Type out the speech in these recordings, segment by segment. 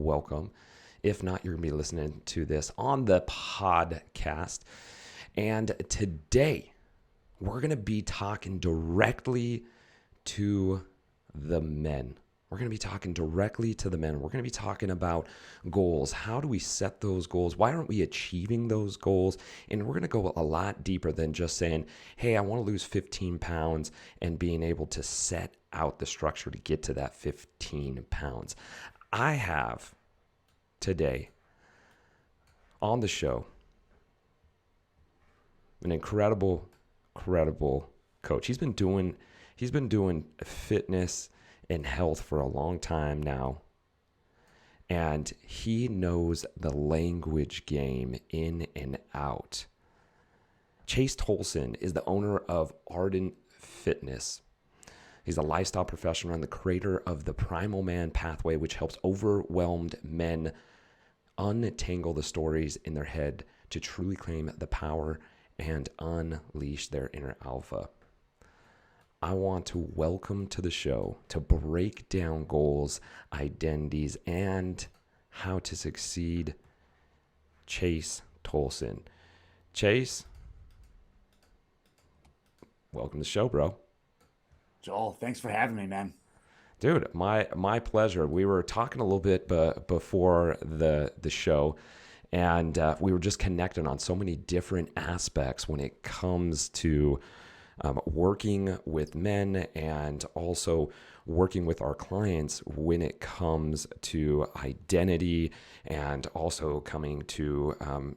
welcome. If not, you're going to be listening to this on the podcast. And today, we're going to be talking directly to the men. We're going to be talking directly to the men. We're going to be talking about goals. How do we set those goals? Why aren't we achieving those goals? And we're going to go a lot deeper than just saying, hey, I want to lose 15 pounds and being able to set out the structure to get to that 15 pounds. I have today on the show an incredible coach. He's been doing fitness and health for a long time now, and he knows the language game in and out. Chase Tolleson is the owner of Ardent Fitness. He's a lifestyle professional and the creator of the Primal Man Pathway, which helps overwhelmed men untangle the stories in their head to truly claim the power and unleash their inner alpha. I want to welcome to the show to break down goals, identities, and how to succeed, Chase Tolleson. Chase, welcome to the show, bro. Joel, thanks for having me, man. Dude, my pleasure. We were talking a little bit before the show, and we were just connecting on so many different aspects when it comes to working with men and also working with our clients when it comes to identity and also coming to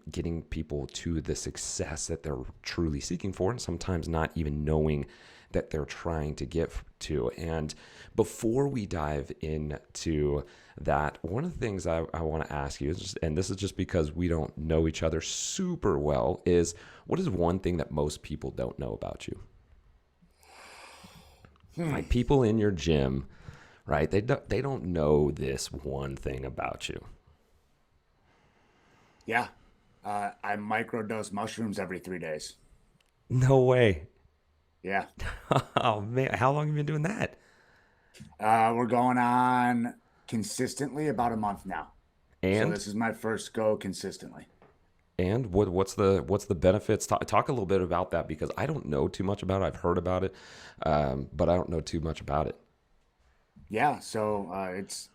getting people to the success that they're truly seeking for, and sometimes not even knowing that they're trying to get to. And before we dive into that, one of the things I want to ask you is, and this is just because we don't know each other super well, is what is one thing that most people don't know about you? Like people in your gym, right? They don't know this one thing about you. Yeah, I microdose mushrooms every 3 days. No way. Yeah. Oh man, how long have you been doing that? We're going on consistently about a month now. So And this is my first go consistently. what's the benefits? Talk a little bit about that, because I don't know too much about it. I've heard about it, but I don't know too much about it. Yeah, so it's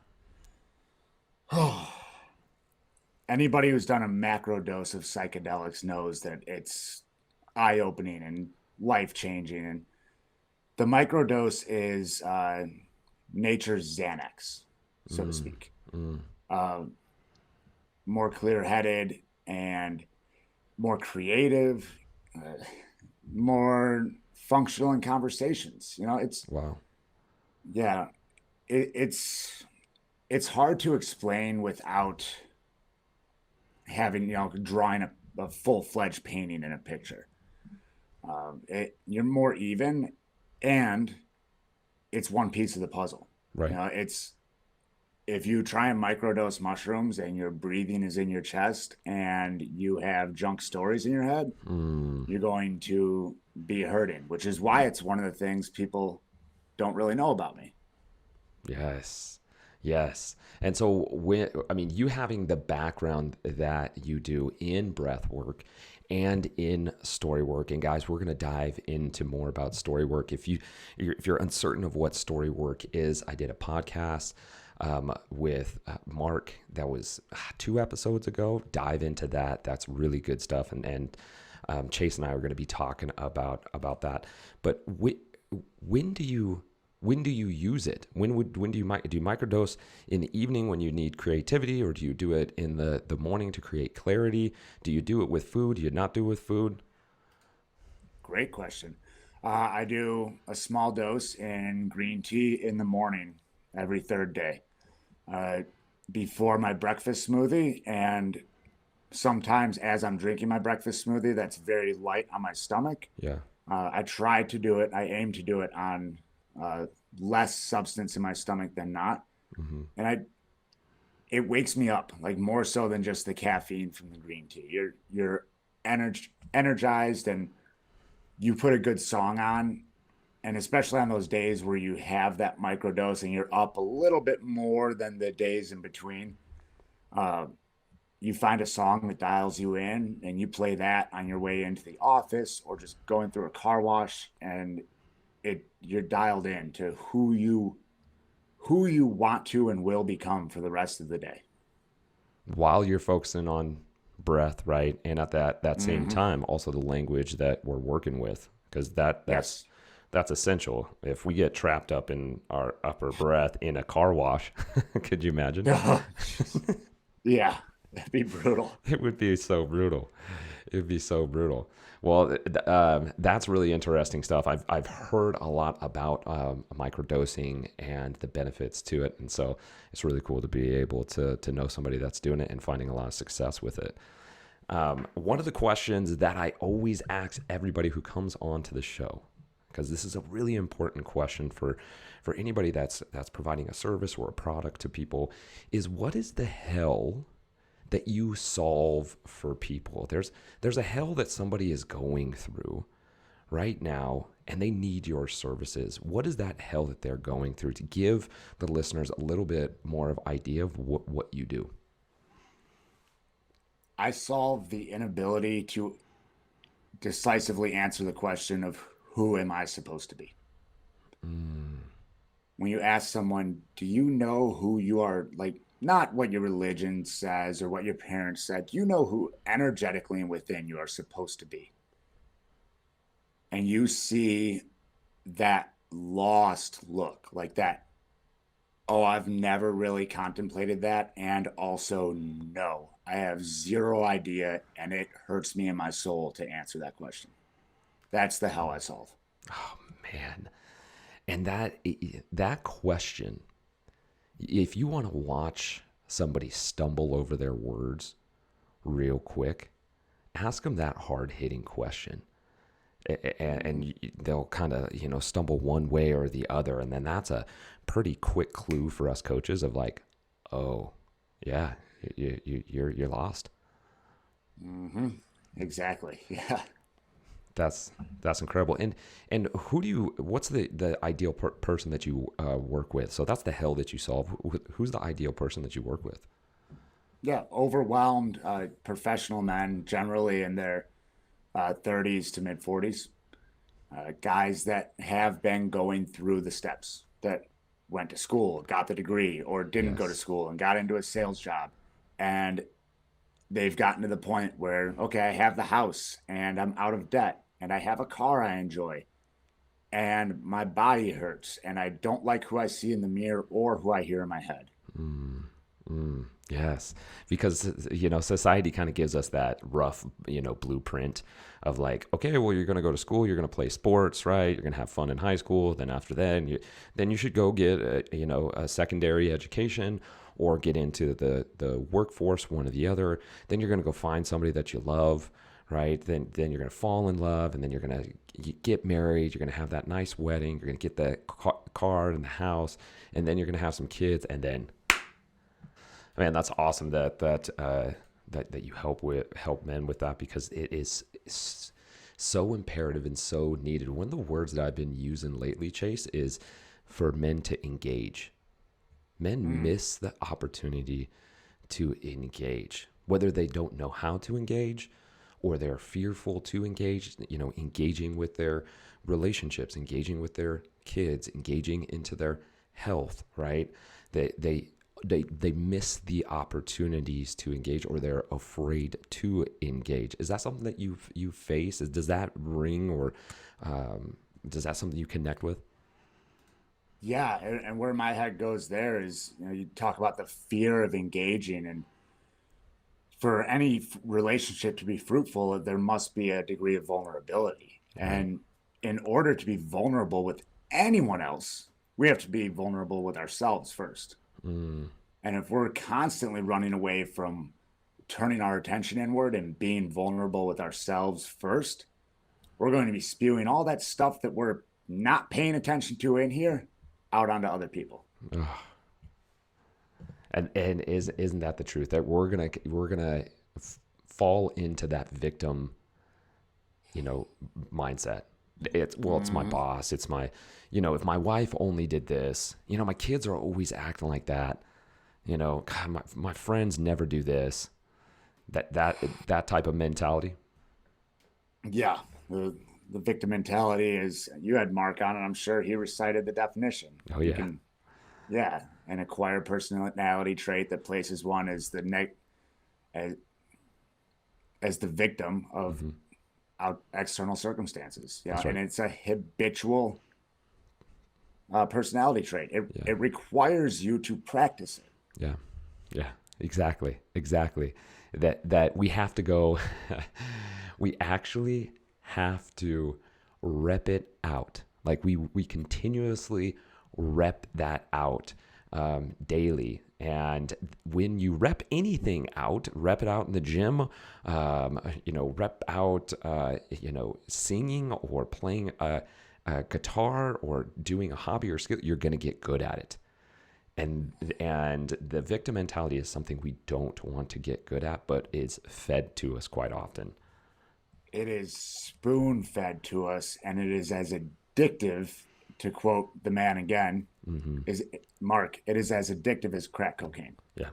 anybody who's done a macro dose of psychedelics knows that it's eye-opening and life-changing. And the microdose is nature's Xanax, so to speak. More clear-headed and more creative, more functional in conversations. You know, Wow. yeah, it's hard to explain without having, drawing a full-fledged painting in a picture. You're more even, and it's one piece of the puzzle. Right. It's if you try and microdose mushrooms and your breathing is in your chest and you have junk stories in your head, you're going to be hurting, which is why it's one of the things people don't really know about me. Yes. And so you having the background that you do in breath work and in story work, and guys, we're going to dive into more about story work. If you're uncertain of what story work is, I did a podcast with Mark that was 2 episodes ago. Dive into that. That's really good stuff. And Chase and I are going to be talking about that. But when do you use it? When do you microdose in the evening when you need creativity, or do you do it in the morning to create clarity? Do you do it with food? Do you not do it with food? Great question. I do a small dose in green tea in the morning every 3rd day, before my breakfast smoothie, and sometimes as I'm drinking my breakfast smoothie that's very light on my stomach. Yeah. I aim to do it on less substance in my stomach than not. And it wakes me up, like more so than just the caffeine from the green tea. You're energized, and you put a good song on, and especially on those days where you have that microdose and you're up a little bit more than the days in between, Uh, you find a song that dials you in and you play that on your way into the office or just going through a car wash, and you're dialed in to who you want to and will become for the rest of the day. While you're focusing on breath, right? And at that same Mm-hmm. time, also the language that we're working with, because that's Yes. that's essential. If we get trapped up in our upper breath in a car wash, could you imagine? Yeah, that'd be brutal. It would be so brutal. It would be so brutal. Well, that's really interesting stuff. I've heard a lot about microdosing and the benefits to it, and so it's really cool to be able to know somebody that's doing it and finding a lot of success with it. One of the questions that I always ask everybody who comes on to the show, because this is a really important question for anybody that's providing a service or a product to people, is what is the hell that you solve for people? There's a hell that somebody is going through right now and they need your services. What is that hell that they're going through, to give the listeners a little bit more of idea of what you do? I solve the inability to decisively answer the question of who am I supposed to be? Mm, When you ask someone, do you know who you are, like not what your religion says or what your parents said, do you know who energetically and within you are supposed to be? And you see that lost look, like that, oh, I've never really contemplated that. And also, no, I have zero idea. And it hurts me in my soul to answer that question. That's the hell I solve. oh man. And that question, if you want to watch somebody stumble over their words real quick, ask them that hard-hitting question. And they'll kind of stumble one way or the other, and then that's a pretty quick clue for us coaches of like, oh yeah, you're lost. Mm-hmm. Exactly. Yeah. That's incredible. And what's the ideal person that you work with? So that's the hell that you solve. Who's the ideal person that you work with? Yeah. Overwhelmed professional men, generally in their 30s to mid 40s, guys that have been going through the steps, that went to school, got the degree, or didn't go to Yes. school and got into a sales job. And they've gotten to the point where, okay, I have the house and I'm out of debt and I have a car I enjoy and my body hurts and I don't like who I see in the mirror or who I hear in my head. Mm, yes, because society kind of gives us that rough blueprint of like, okay, well, you're going to go to school, you're going to play sports, right? You're going to have fun in high school. Then after that, then you should go get a secondary education or get into the workforce, one or the other. Then you're going to go find somebody that you love, right? Then you're going to fall in love, and then you're going to get married. You're going to have that nice wedding. You're going to get the car and the house, and then you're going to have some kids, and then man, that's awesome that you help men with that, because it is so imperative and so needed. One of the words that I've been using lately, Chase, is for men to engage. Men Mm, miss the opportunity to engage, whether they don't know how to engage or they're fearful to engage, engaging with their relationships, engaging with their kids, engaging into their health, right? They miss the opportunities to engage, or they're afraid to engage. Is that something that you face? Does that ring, or does that something you connect with? yeah, and where my head goes there is, you talk about the fear of engaging, and for any relationship to be fruitful, there must be a degree of vulnerability. Right. And in order to be vulnerable with anyone else, we have to be vulnerable with ourselves first. Mm, And if we're constantly running away from turning our attention inward and being vulnerable with ourselves first, we're going to be spewing all that stuff that we're not paying attention to in here out onto other people. and isn't that the truth, that we're gonna fall into that victim, mindset? It's my Mm-hmm. boss. It's my, if my wife only did this, my kids are always acting like that. God, my friends never do this. That type of mentality. Yeah. The victim mentality is, you had Mark on, and I'm sure he recited the definition. Oh You yeah. can, yeah, an acquired personality trait that places one as as, as the victim of Hmm. external circumstances. That's And right. it's a habitual personality trait. Yeah. It requires you to practice it. Yeah. Yeah. Exactly. That we have to go. We actually have to rep it out. Like we continuously rep that out daily. And when you rep anything out, rep it out in the gym, rep out, singing or playing a guitar or doing a hobby or skill, you're going to get good at it. And the victim mentality is something we don't want to get good at, but is fed to us quite often. It is spoon fed to us, and it is as addictive, to quote the man again, Hmm. is Mark, it is as addictive as crack cocaine, Yeah.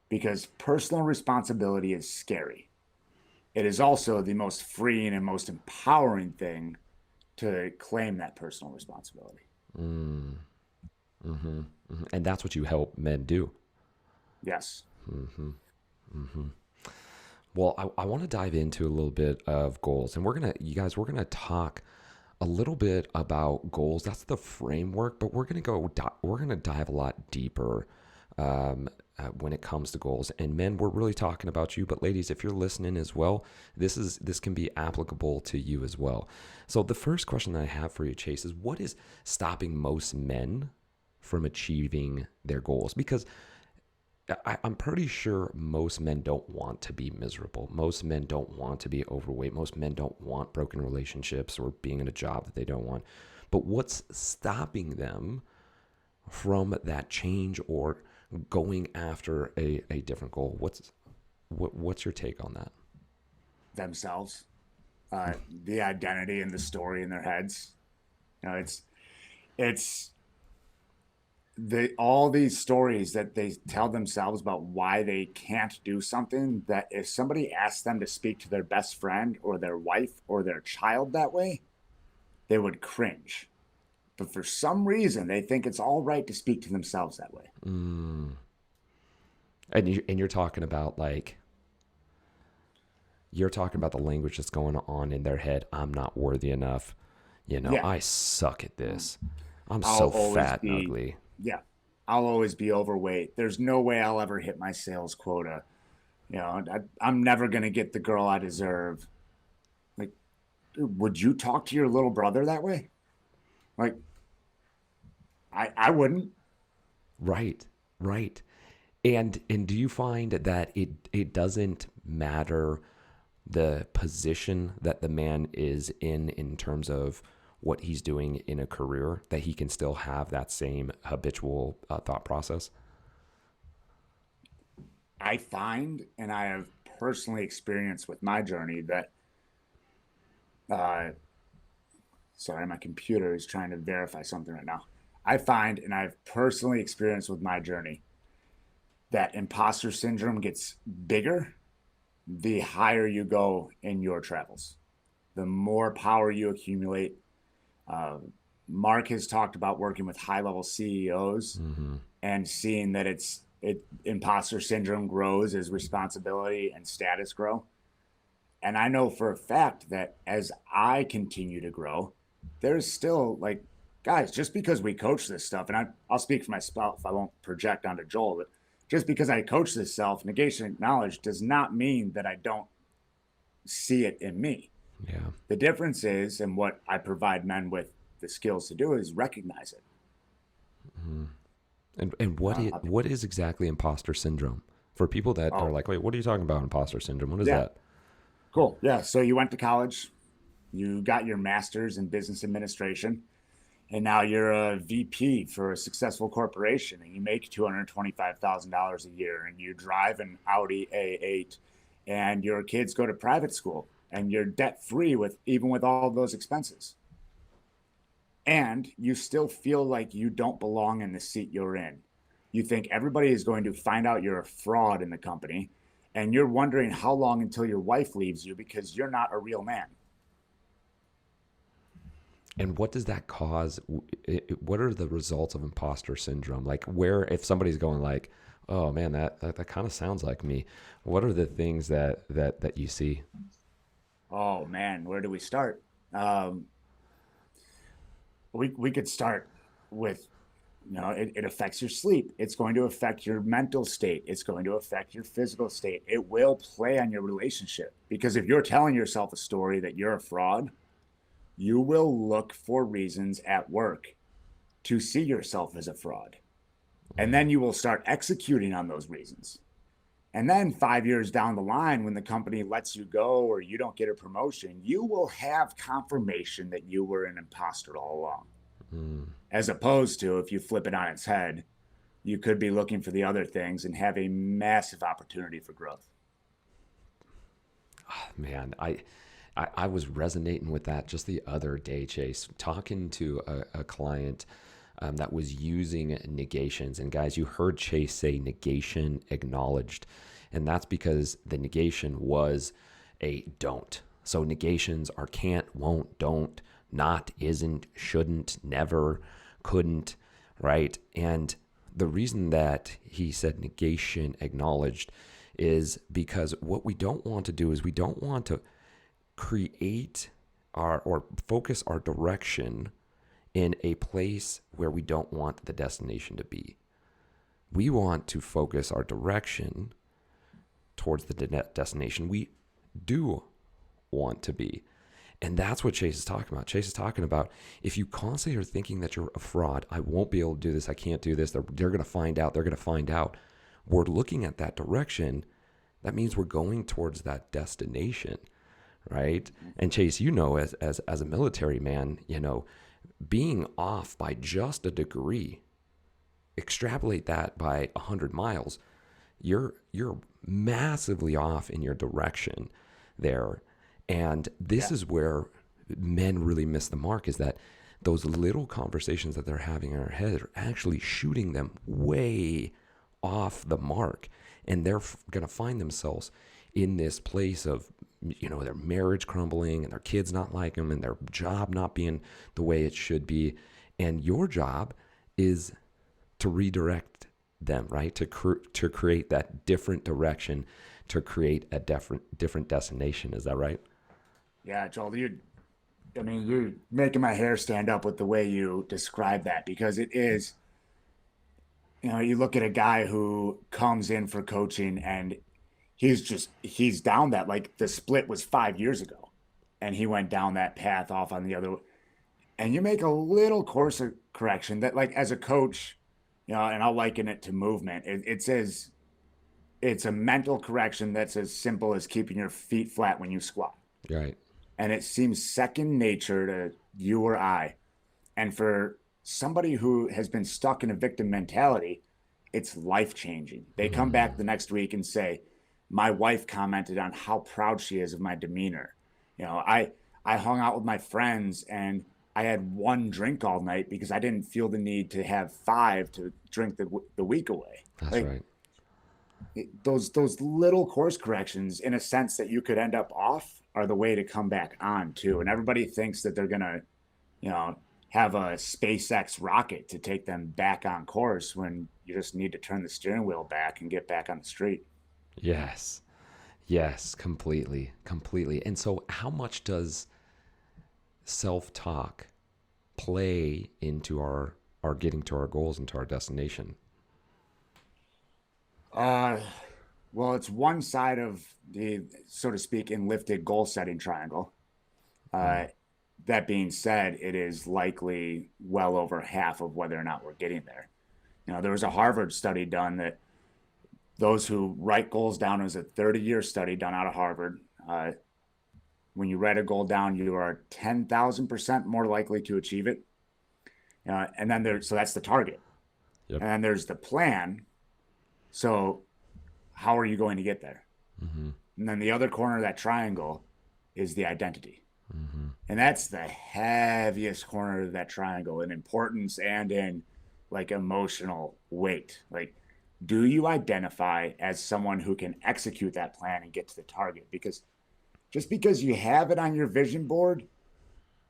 because personal responsibility is scary. It is also the most freeing and most empowering thing to claim that personal responsibility. Mm. Hmm. Hmm. And that's what you help men do. Yes. Hmm. Hmm. Well, I want to dive into a little bit of goals, and we're gonna talk a little bit about goals. That's the framework, but we're gonna dive a lot deeper when it comes to goals. And men, we're really talking about you, but ladies, if you're listening as well, this can be applicable to you as well. So the first question that I have for you, Chase, is what is stopping most men from achieving their goals? Because I'm pretty sure most men don't want to be miserable. Most men don't want to be overweight. Most men don't want broken relationships or being in a job that they don't want. But what's stopping them from that change or going after a different goal? What's your take on that? Themselves, the identity and the story in their heads. It's all these stories that they tell themselves about why they can't do something, that if somebody asked them to speak to their best friend or their wife or their child that way, they would cringe. But for some reason, they think it's all right to speak to themselves that way. Mm. And you're talking about the language that's going on in their head. I'm not worthy enough. Yeah. I suck at this. I'm I'll so always fat and be, ugly. yeah, I'll always be overweight. There's no way I'll ever hit my sales quota. I'm never going to get the girl I deserve. Like, dude, would you talk to your little brother that way? Like, I wouldn't. Right, right. And do you find that it doesn't matter the position that the man is in terms of what he's doing in a career, that he can still have that same habitual thought process? I find, and I have personally experienced with my journey, that, uh, sorry, my computer is trying to verify something right now. I find, and I've personally experienced with my journey, that imposter syndrome gets bigger the higher you go in your travels, the more power you accumulate. Uh, Mark has talked about working with high level CEOs Mm-hmm. and seeing that imposter syndrome grows as responsibility and status grow. And I know for a fact that as I continue to grow, there's still, like, guys, just because we coach this stuff, and I'll speak for myself, I won't project onto Joel, but just because I coach this self negation knowledge does not mean that I don't see it in me. Yeah. The difference is, and what I provide men with the skills to do, is recognize it. Mm-hmm. And Uh, what is exactly imposter syndrome for people that are oh, like, wait, what are you talking about, imposter syndrome? What is yeah, that? cool. Yeah. So you went to college, you got your master's in business administration, and now you're a VP for a successful corporation, and you make $225,000 a year, and you drive an Audi A8, and your kids go to private school, and you're debt free with even with all of those expenses, and you still feel like you don't belong in the seat you're in. You think everybody is going to find out you're a fraud in the company, and you're wondering how long until your wife leaves you because you're not a real man. And what does that cause? What are the results of imposter syndrome? Like, where, if somebody's going like, oh man, that kind of sounds like me. What are the things that you see? Oh man, where do we start? Um, we could start with, it affects your sleep. It's going to affect your mental state. It's going to affect your physical state. It will play on your relationship, because if you're telling yourself a story that you're a fraud, you will look for reasons at work to see yourself as a fraud. And then you will start executing on those reasons. And then 5 years down the line, when the company lets you go or you don't get a promotion, you will have confirmation that you were an imposter all along. Mm. As opposed to, if you flip it on its head, you could be looking for the other things and have a massive opportunity for growth. Man, I was resonating with that just the other day, Chase, talking to a client that was using negations. And guys, you heard Chase say negation acknowledged. And that's because the negation was a don't. So negations are can't, won't, don't, not, isn't, shouldn't, never, couldn't, right? And the reason that he said negation acknowledged is because what we don't want to do is we don't want to create or focus our direction in a place where we don't want the destination to be. We want to focus our direction towards the destination we do want to be. And that's what Chase is talking about. Chase is talking about, if you constantly are thinking that you're a fraud, I won't be able to do this, I can't do this, they're going to find out, we're looking at that direction. That means we're going towards that destination, right? And Chase, as a military man, being off by just a degree, extrapolate that by 100 miles, you're massively off in your direction there. And this is where men really miss the mark, is that those little conversations that they're having in their head are actually shooting them way off the mark. And they're going to find themselves in this place of, their marriage crumbling and their kids not like them and their job not being the way it should be. And your job is to redirect them, right? To create that different direction, to create a different destination. Is that right? Yeah, Joel, you're making my hair stand up with the way you describe that, because it is, you look at a guy who comes in for coaching and he's down that, like, the split was 5 years ago and he went down that path off on the other, and you make a little course correction that, like, as a coach, and I'll liken it to movement. It's a mental correction that's as simple as keeping your feet flat when you squat. Right. And it seems second nature to you or I. And for somebody who has been stuck in a victim mentality, it's life-changing. They come back the next week and say, my wife commented on how proud she is of my demeanor. I hung out with my friends and I had one drink all night because I didn't feel the need to have 5 to drink the week away. That's like, right. Those little course corrections, in a sense, that you could end up off, are the way to come back on too. And everybody thinks that they're gonna, have a SpaceX rocket to take them back on course, when you just need to turn the steering wheel back and get back on the street. Yes, completely. And so how much does self-talk play into our getting to our goals and to our destination? Well, it's one side of the, so to speak, enlifted goal setting triangle. That being said, it is likely well over half of whether or not we're getting there. There was a Harvard study done that those who write goals down, it was a 30-year study done out of Harvard. When you write a goal down, you are 10,000% more likely to achieve it. And then so that's the target. Yep. And then there's the plan. So how are you going to get there? Mm-hmm. And then the other corner of that triangle is the identity. Mm-hmm. And that's the heaviest corner of that triangle in importance and in like emotional weight. Like, do you identify as someone who can execute that plan and get to the target? Because just because you have it on your vision board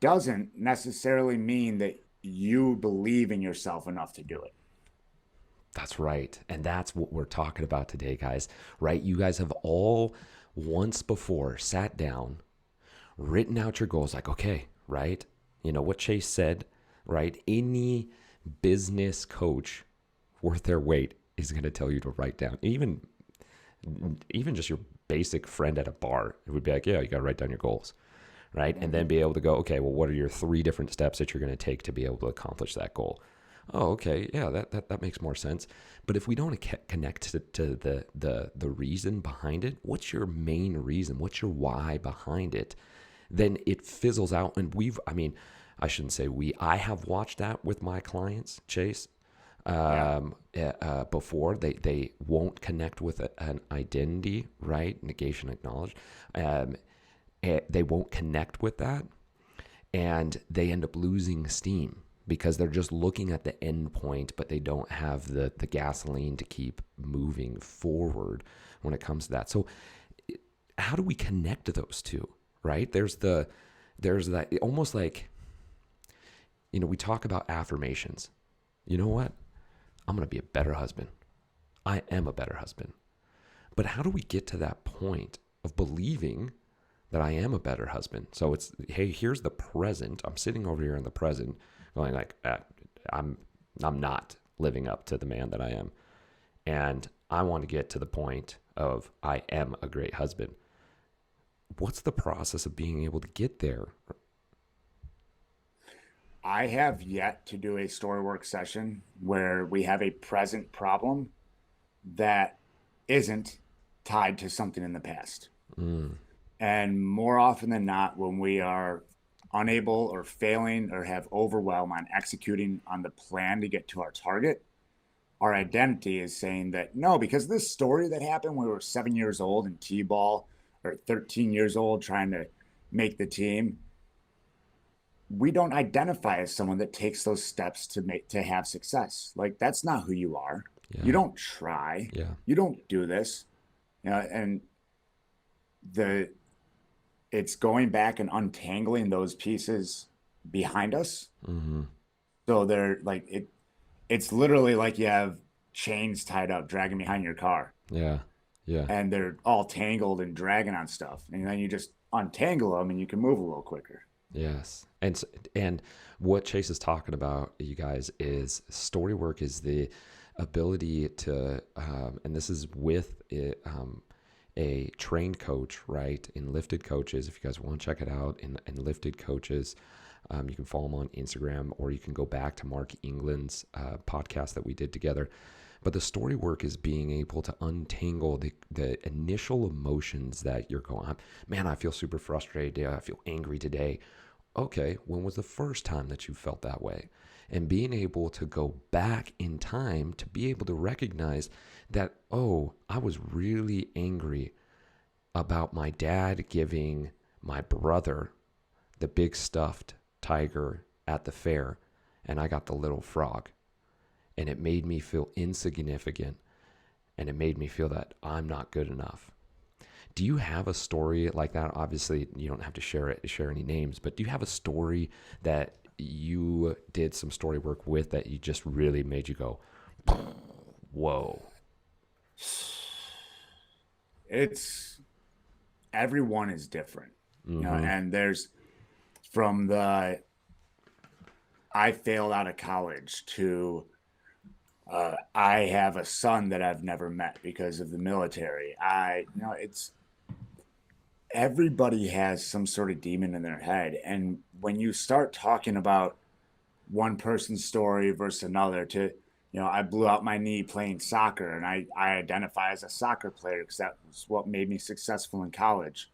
doesn't necessarily mean that you believe in yourself enough to do it. That's right. And that's what we're talking about today, guys, right? You guys have all once before sat down, written out your goals like, okay, right? You know what Chase said, right? Any business coach worth their weight is going to tell you to write down. Even just your basic friend at a bar, it would be like, yeah, you got to write down your goals, right? And then be able to go, okay, well, what are your 3 different steps that you're going to take to be able to accomplish that goal? Oh, okay, yeah, that makes more sense. But if we don't connect to the reason behind it, what's your main reason? What's your why behind it? Then it fizzles out. And I shouldn't say we. I have watched that with my clients, Chase. Before they won't connect with an identity, right? Negation acknowledged. They won't connect with that, and they end up losing steam because they're just looking at the end point, but they don't have the gasoline to keep moving forward when it comes to that. So how do we connect to those two, right? There's that almost like, we talk about affirmations. You know what? I'm going to be a better husband. I am a better husband. But how do we get to that point of believing that I am a better husband? So it's, hey, here's the present. I'm sitting over here in the present going like, I'm not living up to the man that I am. And I want to get to the point of I am a great husband. What's the process of being able to get there? I have yet to do a storywork session where we have a present problem that isn't tied to something in the past. And more often than not, when we are unable or failing or have overwhelm on executing on the plan to get to our target, our identity is saying that no, because this story that happened when we were 7 years old in T-ball or 13 years old trying to make the team, we don't identify as someone that takes those steps to have success. Like, that's not who you are. Yeah. You don't try. Yeah. You don't do this. And it's going back and untangling those pieces behind us. Mm-hmm. So they're like it's literally like you have chains tied up dragging behind your car. Yeah. Yeah. And they're all tangled and dragging on stuff. And then you just untangle them and you can move a little quicker. Yes. And what Chase is talking about, you guys, is story work is the ability to, and this is with a trained coach, right? In Lifted Coaches. If you guys want to check it out, in Lifted Coaches, you can follow him on Instagram, or you can go back to Mark England's podcast that we did together. But the story work is being able to untangle the initial emotions that you're going, man, I feel super frustrated today. I feel angry today. Okay, when was the first time that you felt that way? And being able to go back in time to be able to recognize that, oh, I was really angry about my dad giving my brother the big stuffed tiger at the fair, and I got the little frog. And it made me feel insignificant, and it made me feel that I'm not good enough. Do you have a story like that? Obviously, you don't have to share any names, but do you have a story that you did some story work with that you just really made you go, whoa? Everyone is different, Mm-hmm. and there's from the I failed out of college to I have a son that I've never met because of the military. It's everybody has some sort of demon in their head. And when you start talking about one person's story versus another, I blew out my knee playing soccer, and I identify as a soccer player because that was what made me successful in college.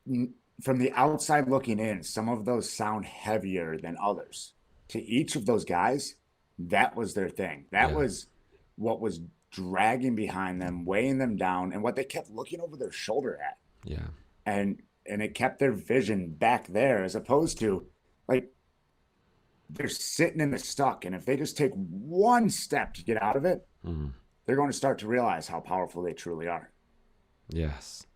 From the outside looking in, some of those sound heavier than others. To each of those guys, that was their thing. That was what was dragging behind them, weighing them down, and what they kept looking over their shoulder at. Yeah. And it kept their vision back there, as opposed to, like, they're sitting in the stuck. And if they just take one step to get out of it, they're going to start to realize how powerful they truly are. Yes.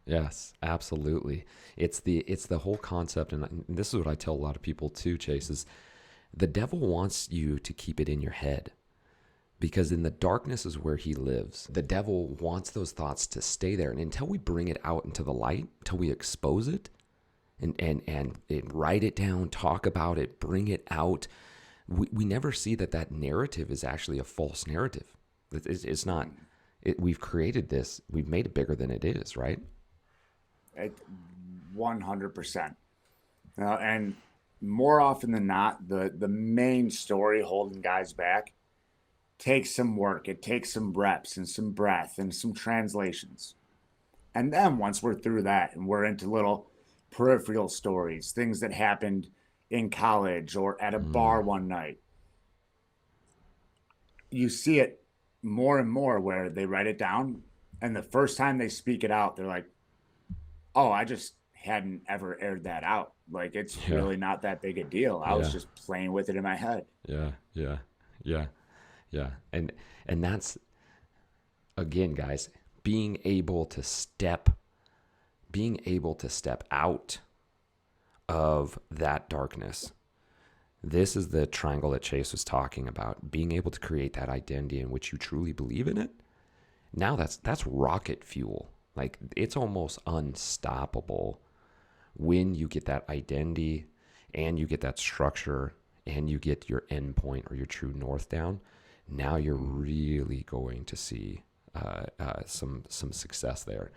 Yes, absolutely. It's the whole concept, and this is what I tell a lot of people too, Chase, is the devil wants you to keep it in your head, because in the darkness is where he lives. The devil wants those thoughts to stay there, and until we bring it out into the light, until we expose it and write it down, talk about it, bring it out, we never see that narrative is actually a false narrative. It's not. We've created this. We've made it bigger than it is, right? 100%. And more often than not, the main story holding guys back takes some work. It takes some reps and some breath and some translations. And then once we're through that and we're into little peripheral stories, things that happened in college or at a bar one night, you see it more and more where they write it down, and the first time they speak it out, they're like, oh, I just hadn't ever aired that out. Like, it's really not that big a deal. I was just playing with it in my head. Yeah. And that's, again, guys, being able to step out of that darkness. This is the triangle that Chase was talking about, being able to create that identity in which you truly believe in it. Now that's rocket fuel. Like, it's almost unstoppable when you get that identity and you get that structure and you get your end point or your true north down. Now you're really going to see some success there.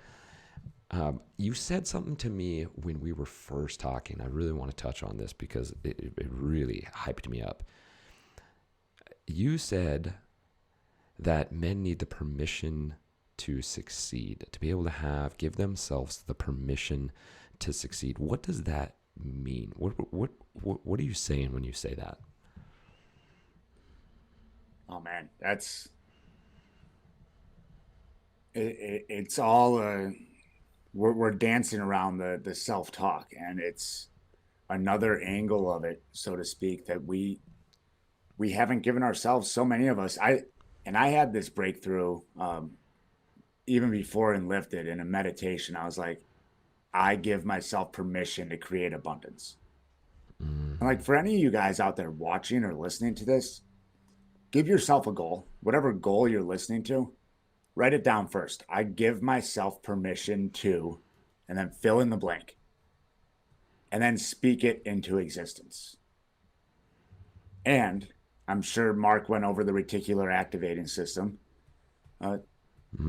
You said something to me when we were first talking. I really want to touch on this because it really hyped me up. You said that men need the permission to succeed, to be able to give themselves the permission to succeed. What does that mean? What are you saying when you say that? Oh man, it's all we're dancing around the self-talk, and it's another angle of it, so to speak, that we haven't given ourselves, so many of us. I had this breakthrough even before in Lifted, in a meditation. I was like, I give myself permission to create abundance. And like, for any of you guys out there watching or listening to this, give yourself a goal, whatever goal you're listening to. Write it down first. I give myself permission to, and then fill in the blank. And then speak it into existence. And I'm sure Mark went over the reticular activating system.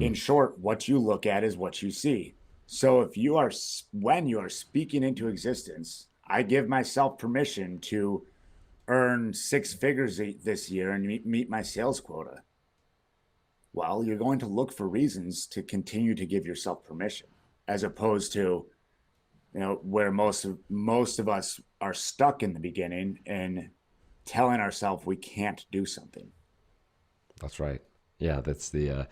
In short, what you look at is what you see. So when you are speaking into existence, I give myself permission to earn 6 figures this year and meet my sales quota. Well, you're going to look for reasons to continue to give yourself permission, as opposed to, where most of us are stuck in the beginning and telling ourselves we can't do something. That's right. Yeah, that's the,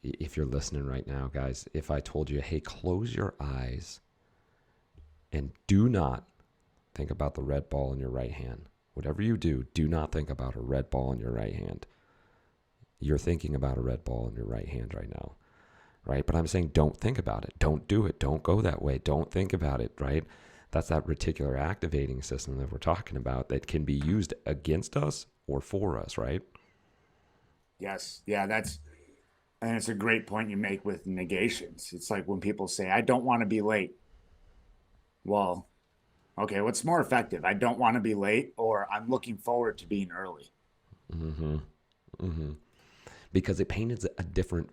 if you're listening right now, guys, if I told you, hey, close your eyes and do not think about the red ball in your right hand. Whatever you do not think about a red ball in your right hand. You're thinking about a red ball in your right hand right now, right? But I'm saying don't think about it. Don't do it. Don't go that way. Don't think about it, right? That's that reticular activating system that we're talking about that can be used against us or for us, right? Yes. Yeah, and it's a great point you make with negations. It's like when people say, I don't want to be late. Well, okay, what's more effective? I don't want to be late, or I'm looking forward to being early. Because it painted a different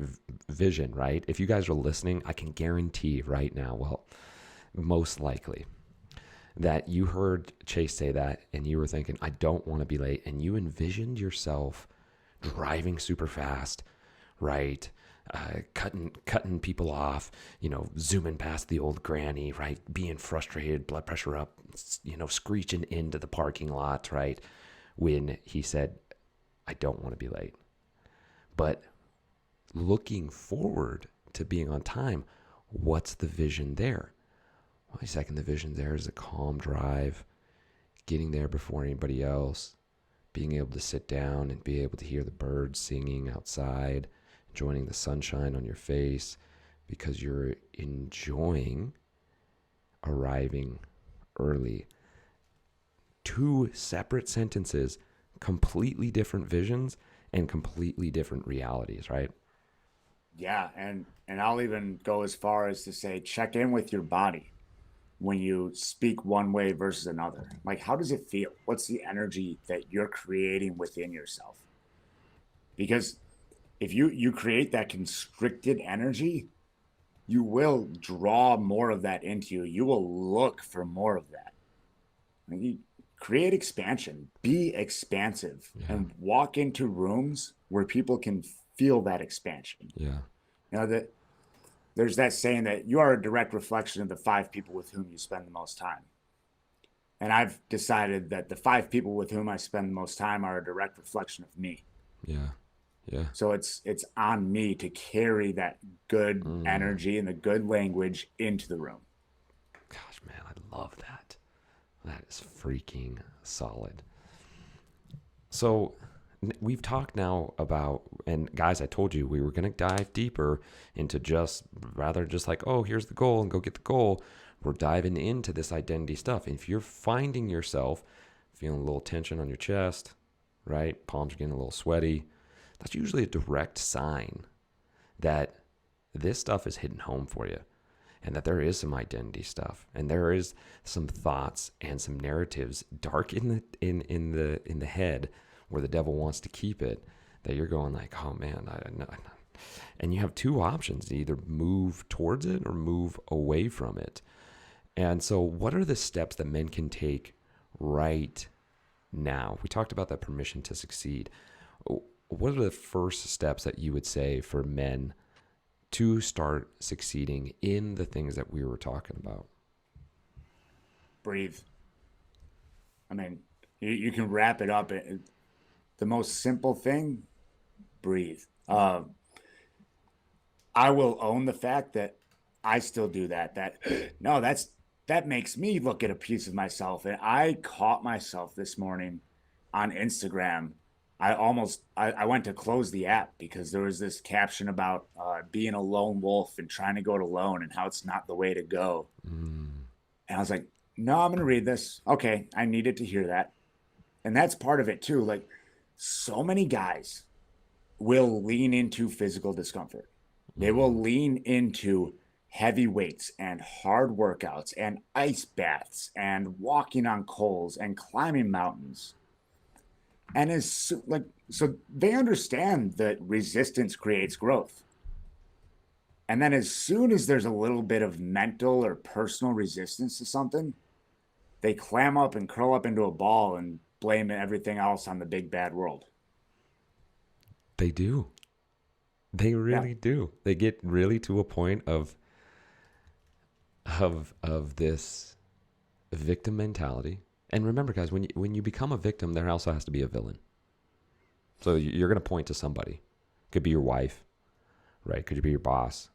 vision, right? If you guys are listening, I can guarantee right now, well, most likely, that you heard Chase say that and you were thinking, I don't want to be late. And you envisioned yourself driving super fast, right? Cutting people off, zooming past the old granny, right? Being frustrated, blood pressure up, screeching into the parking lot, right? When he said, I don't want to be late. But looking forward to being on time, what's the vision there? My second, the vision there is a calm drive, getting there before anybody else, being able to sit down and be able to hear the birds singing outside, enjoying the sunshine on your face because you're enjoying arriving early. Two separate sentences, completely different visions and completely different realities, right? Yeah, and I'll even go as far as to say check in with your body when you speak one way versus another. Like, how does it feel? What's the energy that you're creating within yourself? Because if you create that constricted energy, you will draw more of that into you. You will look for more of that. Like, you create expansion, be expansive, Yeah. and walk into rooms where people can feel that expansion. Yeah. You know, that there's that saying that you are a direct reflection of the 5 people with whom you spend the most time. And I've decided that the 5 people with whom I spend the most time are a direct reflection of me. Yeah. Yeah. So it's on me to carry that good energy and the good language into the room. Gosh, man, I love that. That is freaking solid. So we've talked now about, and guys, I told you we were going to dive deeper into just like, oh, here's the goal and go get the goal. We're diving into this identity stuff. And if you're finding yourself feeling a little tension on your chest, right? Palms are getting a little sweaty. That's usually a direct sign that this stuff is hitting home for you, and that there is some identity stuff, and there is some thoughts and some narratives dark in the head where the devil wants to keep it, that you're going like, oh man, I know. And you have two options: to either move towards it or move away from it. And so what are the steps that men can take right now? We talked about that permission to succeed. What are the first steps that you would say for men to start succeeding in the things that we were talking about? Breathe. I mean, you can wrap it up. The most simple thing, breathe. I will own the fact that I still do that. No, that makes me look at a piece of myself. And I caught myself this morning on Instagram. I went to close the app because there was this caption about being a lone wolf and trying to go it alone and how it's not the way to go. And I was like, no, I'm going to read this. Okay, I needed to hear that. And that's part of it too. Like, so many guys will lean into physical discomfort. They will lean into heavy weights and hard workouts and ice baths and walking on coals and climbing mountains. And so they understand that resistance creates growth. And then as soon as there's a little bit of mental or personal resistance to something, they clam up and curl up into a ball and blame everything else on the big bad world. They do. They really do. They get really to a point of this victim mentality. And remember, guys, when you become a victim, there also has to be a villain. So you're going to point to somebody. Could be your wife, right? Could be your boss.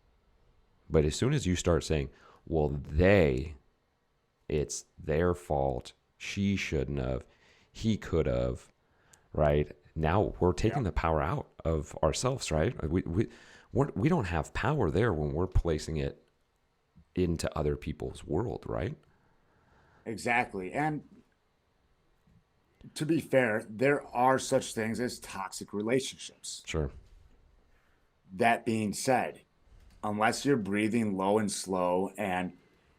But as soon as you start saying, well, it's their fault, she shouldn't have, he could have, right? Now we're taking the power out of ourselves, right? We don't have power there when we're placing it into other people's world, right? Exactly. And to be fair, there are such things as toxic relationships. Sure. That being said, unless you're breathing low and slow and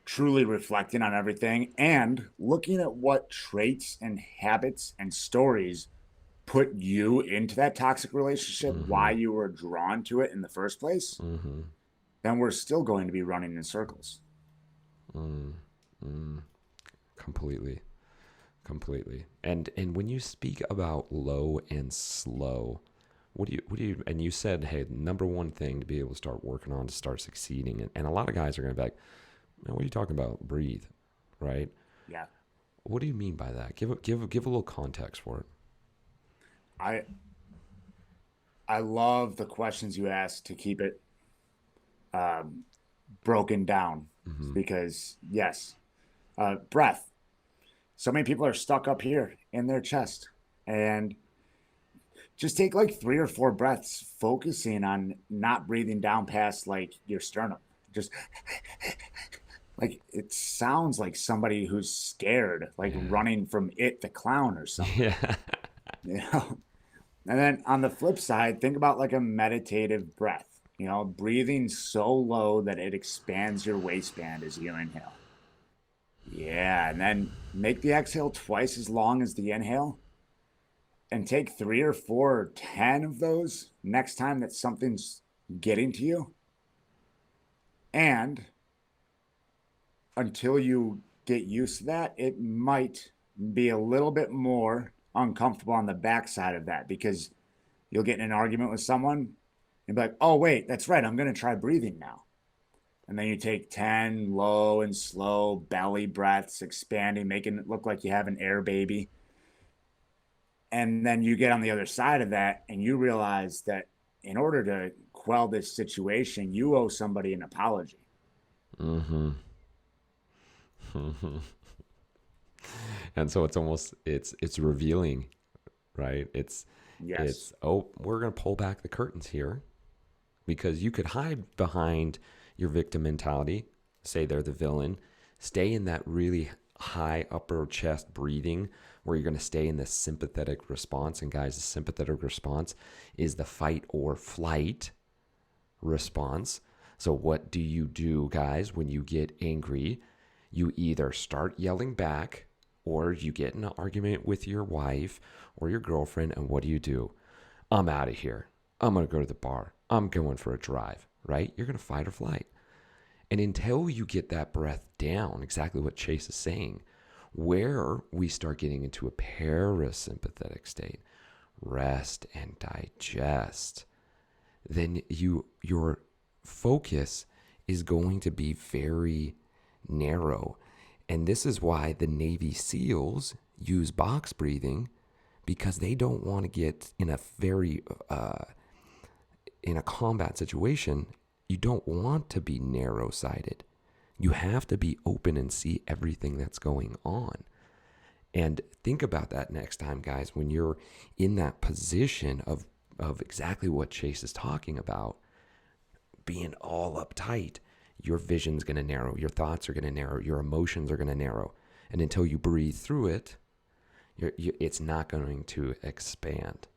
truly reflecting on everything and looking at what traits and habits and stories put you into that toxic relationship, why you were drawn to it in the first place, then we're still going to be running in circles. Completely. And when you speak about low and slow, what do you, and you said, hey, number one thing to be able to start working on to start succeeding. And a lot of guys are going to be like, man, what are you talking about? Breathe, right? Yeah. What do you mean by that? Give a little context for it. I love the questions you ask to keep it broken down, because yes, Breath. So many people are stuck up here in their chest, and just take like 3 or 4 breaths, focusing on not breathing down past like your sternum. Just like it sounds like somebody who's scared, like Yeah. running from It the Clown or something. Yeah. You know? And then on the flip side, think about like a meditative breath, breathing so low that it expands your waistband as you inhale. Yeah. And then make the exhale twice as long as the inhale, and take 3 or 4 or 10 of those next time that something's getting to you. And until you get used to that, it might be a little bit more uncomfortable on the backside of that, because you'll get in an argument with someone and be like, oh, wait, that's right. I'm going to try breathing now. And then you take 10 low and slow belly breaths, expanding, making it look like you have an air baby. And then you get on the other side of that and you realize that in order to quell this situation, you owe somebody an apology. Mm-hmm. And so it's revealing, right? Yes. We're going to pull back the curtains here, because you could hide behind your victim mentality, say they're the villain, stay in that really high upper chest breathing where you're going to stay in this sympathetic response. And guys, the sympathetic response is the fight or flight response. So what do you do, guys, when you get angry? You either start yelling back, or you get in an argument with your wife or your girlfriend, and what do? I'm out of here. I'm going to go to the bar. I'm going for a drive, right? You're going to fight or flight. And until you get that breath down, exactly what Chase is saying, where we start getting into a parasympathetic state, rest and digest, then your focus is going to be very narrow. And this is why the Navy SEALs use box breathing, because they don't want to get in a very in a combat situation. You don't want to be narrow-sighted. You have to be open and see everything that's going on. And think about that next time, guys, when you're in that position of exactly what Chase is talking about, being all uptight. Your vision's going to narrow. Your thoughts are going to narrow. Your emotions are going to narrow. And until you breathe through it, it's not going to expand.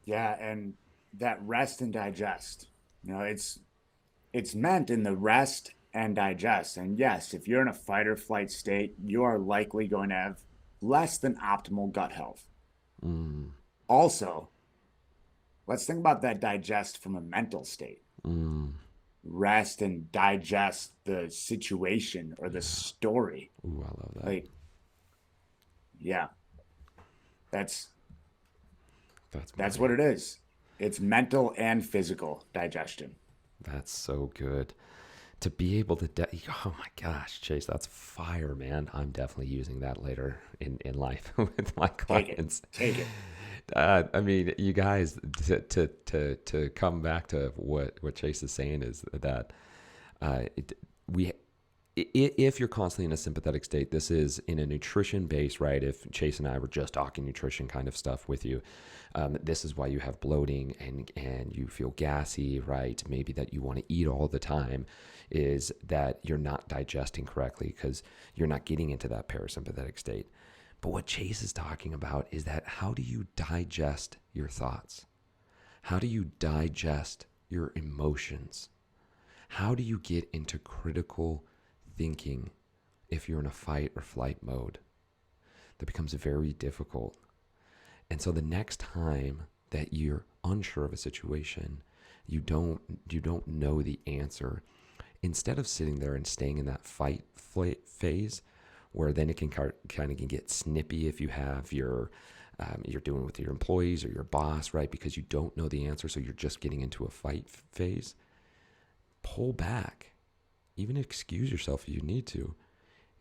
Yeah, and that rest and digest, it's meant in the rest and digest. And yes, if you're in a fight or flight state, you are likely going to have less than optimal gut health. Also, let's think about that digest from a mental state. Rest and digest the situation or the story. Ooh, I love that. Like, yeah, that's what it is. It's mental and physical digestion. That's so good. To be able to, oh my gosh, Chase, that's fire, man. I'm definitely using that later in life with my clients. Take it. I mean, you guys, to come back to what Chase is saying is that if you're constantly in a sympathetic state, this is in a nutrition base, right? If Chase and I were just talking nutrition kind of stuff with you, this is why you have bloating and you feel gassy, right? Maybe that you want to eat all the time, is that you're not digesting correctly because you're not getting into that parasympathetic state. But what Chase is talking about is that how do you digest your thoughts? How do you digest your emotions? How do you get into critical thinking if you're in a fight or flight mode? That becomes very difficult. And so the next time that you're unsure of a situation, you don't know the answer, instead of sitting there and staying in that fight phase, where then it can kind of get snippy if you have you're doing with your employees or your boss, right? Because you don't know the answer, so you're just getting into a fight phase. Pull back, even excuse yourself if you need to.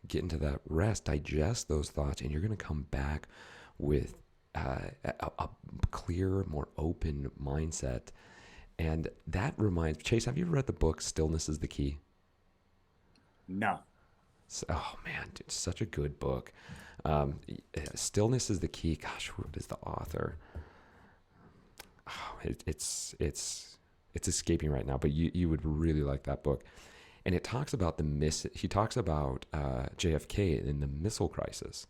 Get into that rest, digest those thoughts, and you're going to come back with a clearer, more open mindset. And that reminds Chase, have you ever read the book Stillness is the Key? No. Oh man, dude, such a good book. Stillness is the key. Gosh, who is the author? Oh, it's escaping right now, but you would really like that book. And it talks about he talks about JFK in the missile crisis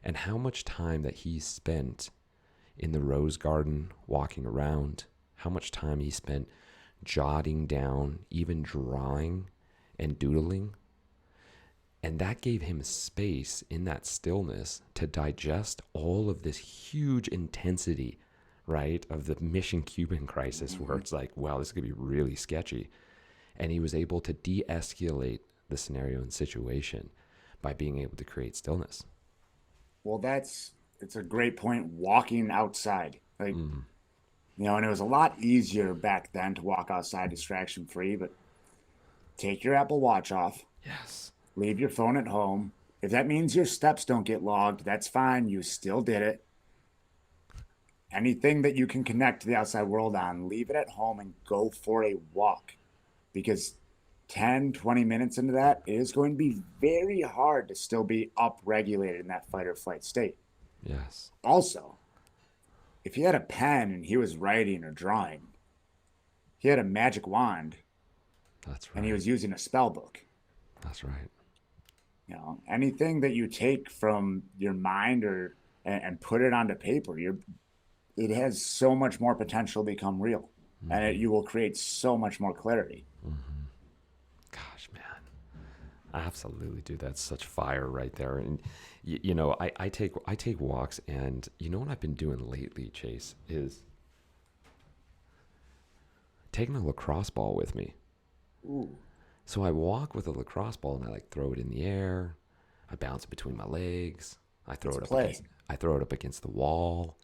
and how much time that he spent in the Rose Garden walking around, how much time he spent jotting down, even drawing and doodling. And that gave him space in that stillness to digest all of this huge intensity, right, of the Mission Cuban crisis, where it's like, wow, this is going to be really sketchy. And he was able to de-escalate the scenario and situation by being able to create stillness. Well, it's a great point. Walking outside, like, and it was a lot easier back then to walk outside distraction free, but take your Apple Watch off, Yes. leave your phone at home. If that means your steps don't get logged, that's fine. You still did it. Anything that you can connect to the outside world on, leave it at home and go for a walk. Because 10, 20 minutes into that, it is going to be very hard to still be upregulated in that fight or flight state. Yes. Also, if he had a pen and he was writing or drawing, he had a magic wand. That's right. And he was using a spell book. That's right. Anything that you take from your mind and put it onto paper, it has so much more potential to become real, and you will create so much more clarity. Gosh, man, absolutely, dude. That's such fire right there. And I take walks, and you know what I've been doing lately, Chase, is taking a lacrosse ball with me. Ooh. So I walk with a lacrosse ball and I like throw it in the air. I bounce it between my legs. I throw it up against the wall,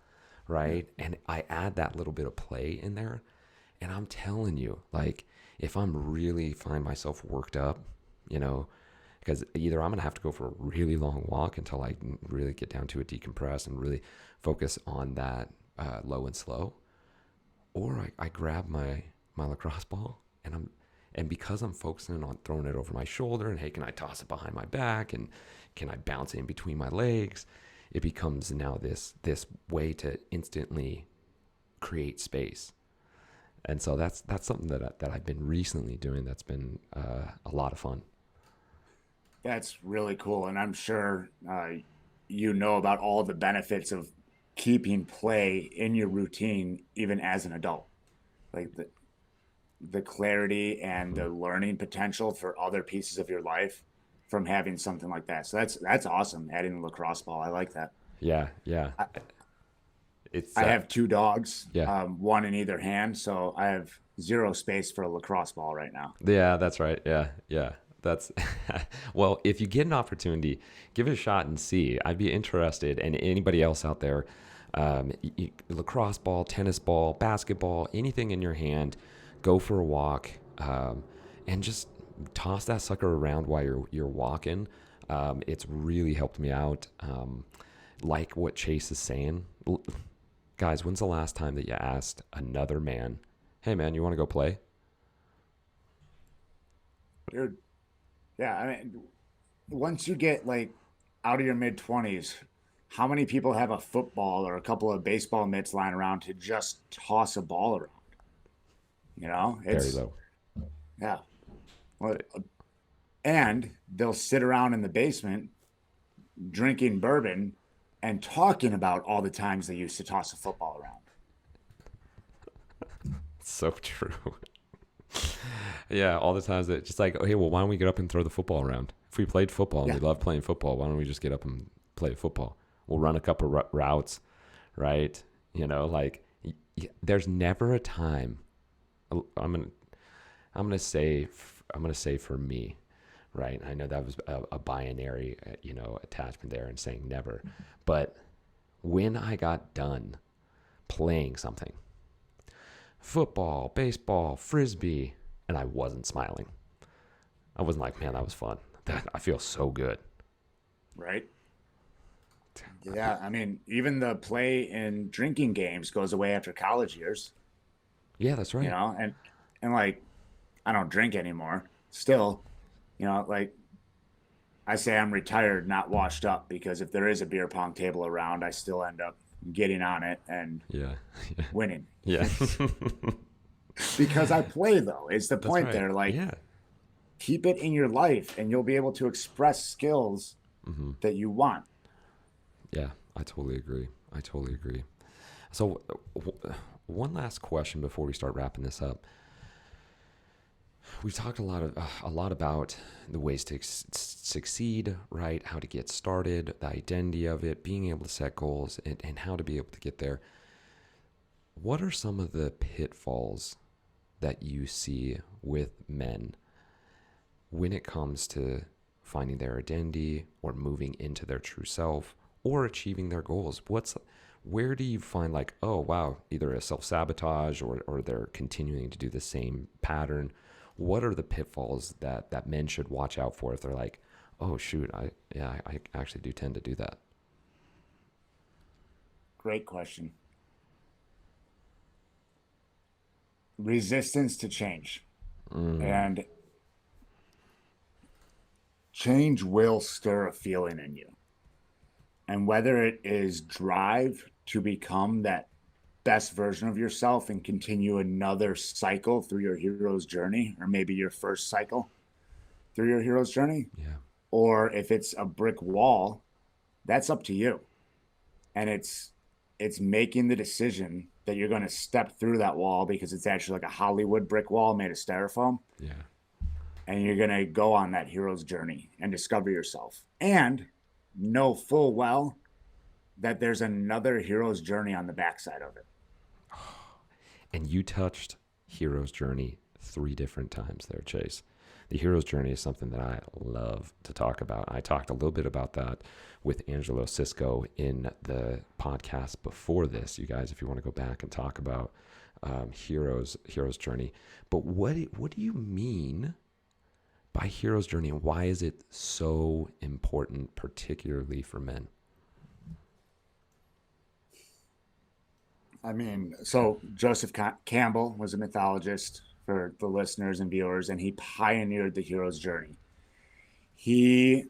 right? And I add that little bit of play in there. And I'm telling you, like, if I'm really find myself worked up, because either I'm gonna have to go for a really long walk until I can really get down to a decompress and really focus on that low and slow, or I grab my lacrosse ball and because I'm focusing on throwing it over my shoulder and, hey, can I toss it behind my back and can I bounce it in between my legs? It becomes now this way to instantly create space. And so that's something that I've been recently doing that's been a lot of fun. That's really cool. And I'm sure you know about all the benefits of keeping play in your routine, even as an adult. Like the clarity and the learning potential for other pieces of your life from having something like that. So that's awesome. Adding the lacrosse ball. I like that. Yeah. I have two dogs, yeah. One in either hand. So I have zero space for a lacrosse ball right now. Yeah, that's right. Yeah. That's well, if you get an opportunity, give it a shot and see. I'd be interested, and anybody else out there, lacrosse ball, tennis ball, basketball, anything in your hand, go for a walk, and just toss that sucker around while you're walking. It's really helped me out. Like what Chase is saying, guys, when's the last time that you asked another man, "Hey man, you want to go play?" Dude, yeah, I mean, once you get like out of your mid 20s, how many people have a football or a couple of baseball mitts lying around to just toss a ball around? Very low. Yeah. Well, and they'll sit around in the basement drinking bourbon and talking about all the times they used to toss a football around. So true. Yeah, all the times that just like, okay, well, why don't we get up and throw the football around? If we played football and we love playing football, why don't we just get up and play football? We'll run a couple routes, right? There's never a time. I'm gonna say for me, right? I know that was a binary, attachment there and saying never, but when I got done playing something, football, baseball, frisbee, and I wasn't smiling, I wasn't like, man, that was fun. I feel so good. Right? Yeah, I mean, even the play in drinking games goes away after college years. Yeah, that's right. And like, I don't drink anymore. Still, like I say I'm retired, not washed up, because if there is a beer pong table around, I still end up getting on it and Yeah. winning. Yeah. Because I play, though. It's the That's point right. there. Like, Yeah. keep it in your life and you'll be able to express skills Mm-hmm. that you want. Yeah, I totally agree. I totally agree. So, one last question before we start wrapping this up. We've talked a lot about the ways to succeed, right? How to get started, the identity of it, being able to set goals, and how to be able to get there. What are some of the pitfalls that you see with men when it comes to finding their identity or moving into their true self or achieving their goals? Where do you find like, oh wow, either a self-sabotage or they're continuing to do the same pattern? What are the pitfalls that men should watch out for if they're like, oh shoot, I actually do tend to do that? Great question. Resistance to change. And change will stir a feeling in you. And whether it is drive to become that best version of yourself and continue another cycle through your hero's journey, or maybe your first cycle through your hero's journey, Yeah. or if it's a brick wall, that's up to you. And it's making the decision that you're going to step through that wall, because it's actually like a Hollywood brick wall made of styrofoam. Yeah. And you're going to go on that hero's journey and discover yourself and know full well that there's another hero's journey on the backside of it. And you touched hero's journey 3 different times there, Chase. The hero's journey is something that I love to talk about. I talked a little bit about that with Angelo Cisco in the podcast before this. You guys, if you want to go back and talk about hero's journey. But what do you mean by hero's journey, and why is it so important, particularly for men? I mean, so Joseph Campbell was a mythologist for the listeners and viewers, and he pioneered the hero's journey. He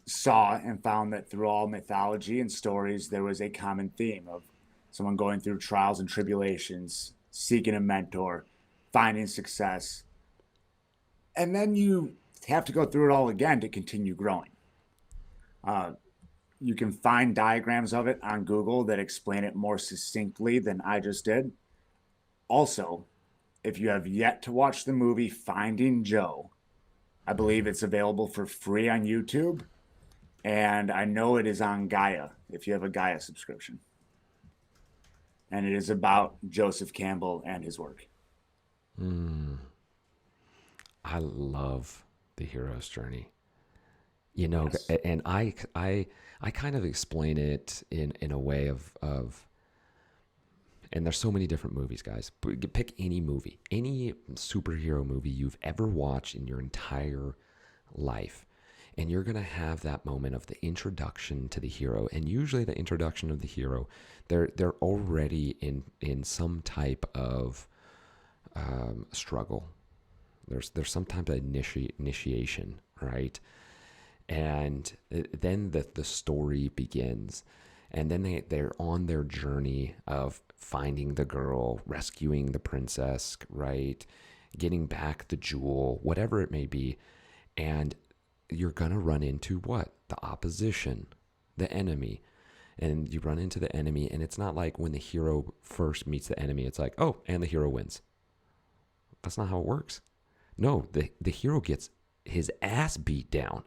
saw and found that through all mythology and stories, there was a common theme of someone going through trials and tribulations, seeking a mentor, finding success. And then you have to go through it all again to continue growing. You can find diagrams of it on Google that explain it more succinctly than I just did. Also, if you have yet to watch the movie Finding Joe, I believe it's available for free on YouTube. And I know it is on Gaia, if you have a Gaia subscription. And it is about Joseph Campbell and his work. I love the hero's journey. You know, Yes. and I kind of explain it in a way of, and there's so many different movies, guys. Pick any movie, any superhero movie you've ever watched in your entire life. And you're going to have that moment of the introduction to the hero. And usually the introduction of the hero, they're already in some type of struggle. There's some type of initiation, right? And then the story begins. And then they're on their journey of finding the girl, rescuing the princess, right? Getting back the jewel, whatever it may be. And you're going to run into what? The opposition, the enemy. And you run into the enemy, and it's not like when the hero first meets the enemy, it's like, oh, and the hero wins. That's not how it works. No, the hero gets his ass beat down,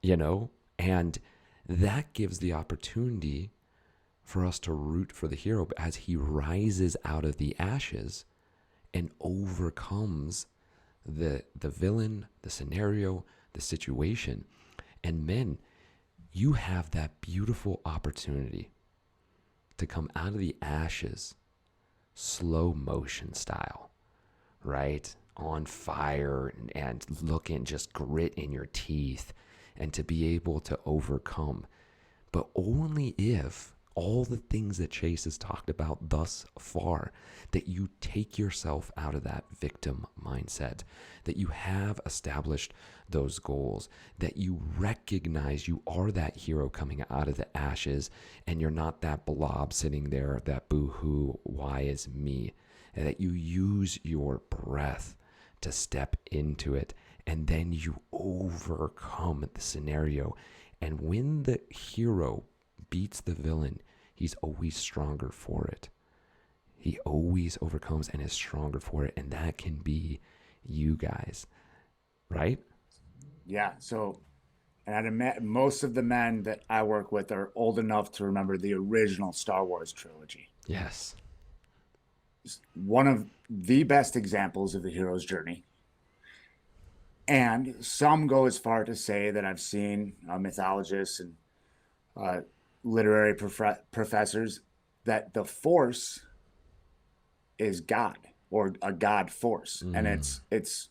you know? And that gives the opportunity for us to root for the hero as he rises out of the ashes and overcomes the villain, the scenario, the situation. And men, you have that beautiful opportunity to come out of the ashes, slow motion style, right? On fire and looking just grit in your teeth, and to be able to overcome. But only if all the things that Chase has talked about thus far, that you take yourself out of that victim mindset, that you have established those goals, that you recognize you are that hero coming out of the ashes, and you're not that blob sitting there, that boo-hoo, why is me? And that you use your breath to step into it, and then you overcome the scenario. And when the hero beats the villain, he's always stronger for it. He always overcomes and is stronger for it. And that can be you guys, right? Yeah. So, and most of the men that I work with are old enough to remember the original Star Wars trilogy. Yes. One of the best examples of the hero's journey. And some go as far to say that I've seen mythologists and literary professors that the Force is God, or a God force, and it's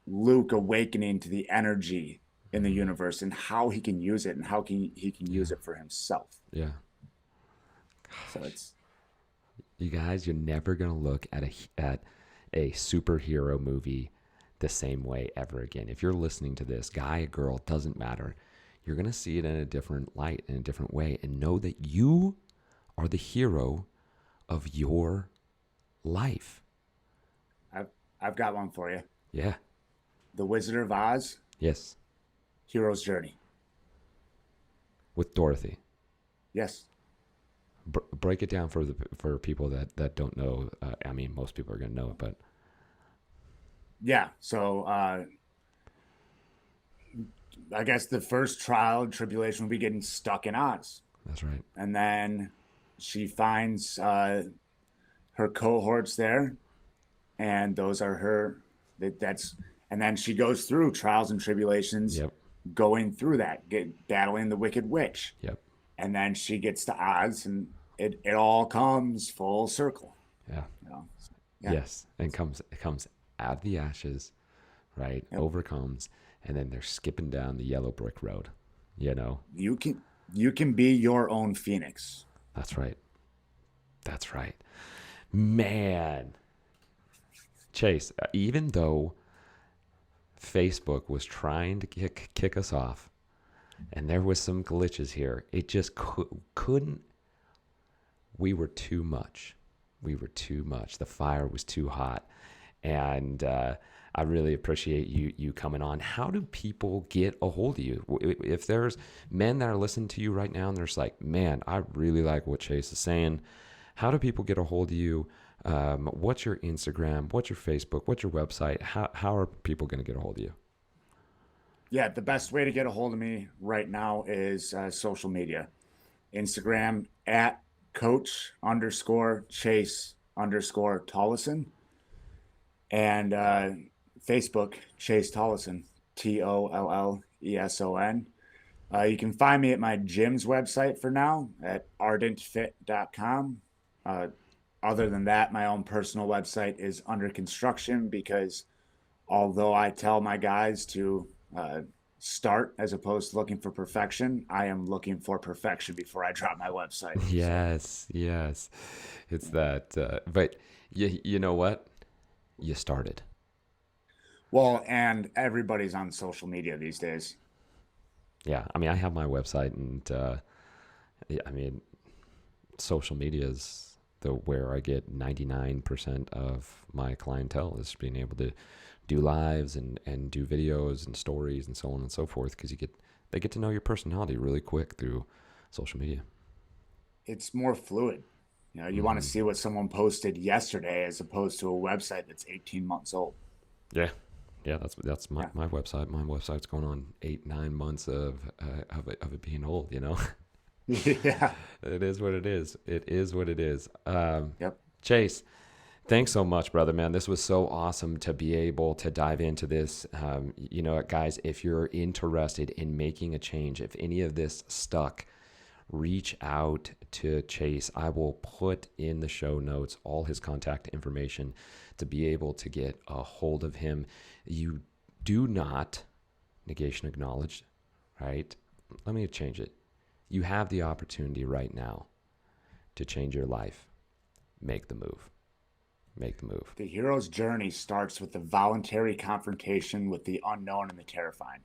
Luke awakening to the energy in the universe and how he can use it and how he can use it for himself. Yeah. So it's, you guys, you're never going to look at a superhero movie the same way ever again. If you're listening to this, guy, girl, doesn't matter. You're going to see it in a different light, in a different way, and know that you are the hero of your life. I've got one for you. Yeah. The Wizard of Oz. Yes. Hero's journey. With Dorothy. Yes. Break it down for people that don't know. I mean, most people are going to know it, but yeah. So I guess the first trial and tribulation will be getting stuck in Oz. That's right. And then she finds her cohorts there, and those are her. And then she goes through trials and tribulations. Yep. Going through that, battling the Wicked Witch. Yep. And then she gets to Oz, and it all comes full circle. Yeah. You know? Yeah. Yes. And it comes out of the ashes, right? Yep. Overcomes, and then they're skipping down the yellow brick road. You know. You can be your own phoenix. That's right. That's right. Man. Chase, even though Facebook was trying to kick us off, and there was some glitches here, it just couldn't. We were too much. The fire was too hot. And I really appreciate you coming on. How do people get a hold of you? If there's men that are listening to you right now and they're just like, man, I really like what Chase is saying, how do people get a hold of you? What's your Instagram? What's your Facebook? What's your website? How are people going to get a hold of you? Yeah, the best way to get a hold of me right now is social media. Instagram at coach_Chase_Tolleson. And Facebook, Chase Tolleson, Tolleson. You can find me at my gym's website for now at ardentfit.com. Other than that, my own personal website is under construction because although I tell my guys to start as opposed to looking for perfection, I am looking for perfection before I drop my website. Yes. It's that. But you know what? You started. Well, and everybody's on social media these days. Yeah. I mean, I have my website, and I mean, social media is where I get 99% of my clientele, is being able to do lives and do videos and stories and so on and so forth, because they get to know your personality really quick through social media. It's more fluid. You know, you want to see what someone posted yesterday as opposed to a website that's 18 months old. Yeah. That's my website. My website's going on 8-9 months of it being old. You know. Yeah. It is what it is. It is what it is. Yep. Chase, thanks so much, brother, man. This was so awesome to be able to dive into this. You know, guys, if you're interested in making a change, if any of this stuck, reach out to Chase. I will put in the show notes all his contact information to be able to get a hold of him. You do not, negation acknowledged, right? Let me change it. You have the opportunity right now to change your life, make the move. Make the move. The hero's journey starts with the voluntary confrontation with the unknown and the terrifying.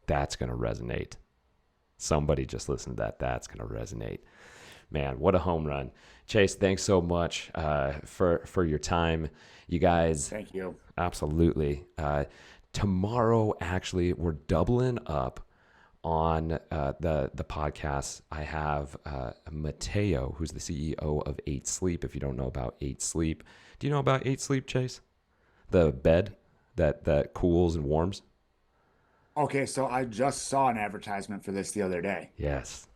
That's going to resonate. Somebody just listen to that. That's going to resonate. Man, what a home run. Chase, thanks so much for your time. You guys. Thank you. Absolutely. Tomorrow, actually, we're doubling up on the podcast. I have Mateo, who's the CEO of 8 Sleep. If you don't know about 8 Sleep, do you know about 8 Sleep, Chase? The bed that cools and warms? Okay, so I just saw an advertisement for this the other day. Yes.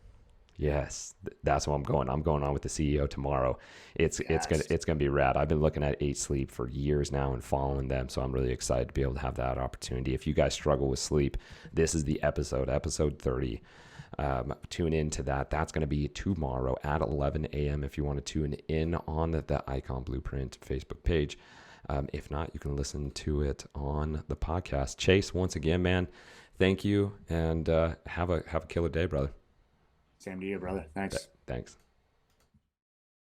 That's what I'm going. I'm going on with the CEO tomorrow. It's gonna be rad. I've been looking at 8 Sleep for years now and following them, so I'm really excited to be able to have that opportunity. If you guys struggle with sleep, this is the episode 30. Tune into that. That's going to be tomorrow at 11 a.m. if you want to tune in on the Icon Blueprint Facebook page. If not, you can listen to it on the podcast. Chase, once again, man, thank you, and have a killer day, brother. Same to you, brother. Thanks. Thanks.